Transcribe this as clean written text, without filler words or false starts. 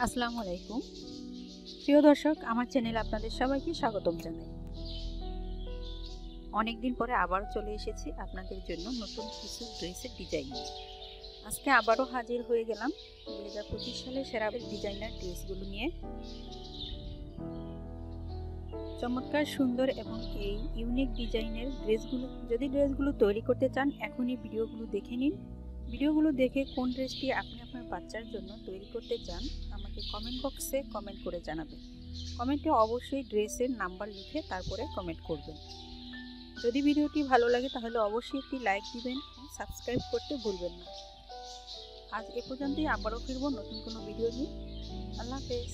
আসসালামু আলাইকুম প্রিয় দর্শক, আমার চ্যানেলে আপনাদের সবাইকে স্বাগতম জানাই। অনেকদিন পরে আবার চলে এসেছি আপনাদের জন্য নতুন কিছু ড্রেসের ডিজাইন নিয়ে। আজকে আবারও হাজির হয়ে গেলাম 2025 সালের সেরা ডিজাইনার ড্রেসগুলো নিয়ে। চমৎকার সুন্দর এবং এই ইউনিক ডিজাইনের ড্রেসগুলো তৈরি করতে চান, এখনই ভিডিওগুলো দেখে নিন। ভিডিওগুলো দেখে কোন ড্রেসটি আপনি আপনার বাচ্চার জন্য তৈরি করতে চান আমাকে কমেন্ট বক্সে কমেন্ট করে জানাবেন। কমেন্টে অবশ্যই ড্রেসের নাম্বার লিখে তারপরে কমেন্ট করবেন। যদি ভিডিওটি ভালো লাগে তাহলে অবশ্যই একটি লাইক দিবেন, সাবস্ক্রাইব করতে ভুলবেন না। আজ এ পর্যন্তই, আবারও ফিরবো নতুন কোনো ভিডিও নিয়ে। আল্লাহ হাফেজ।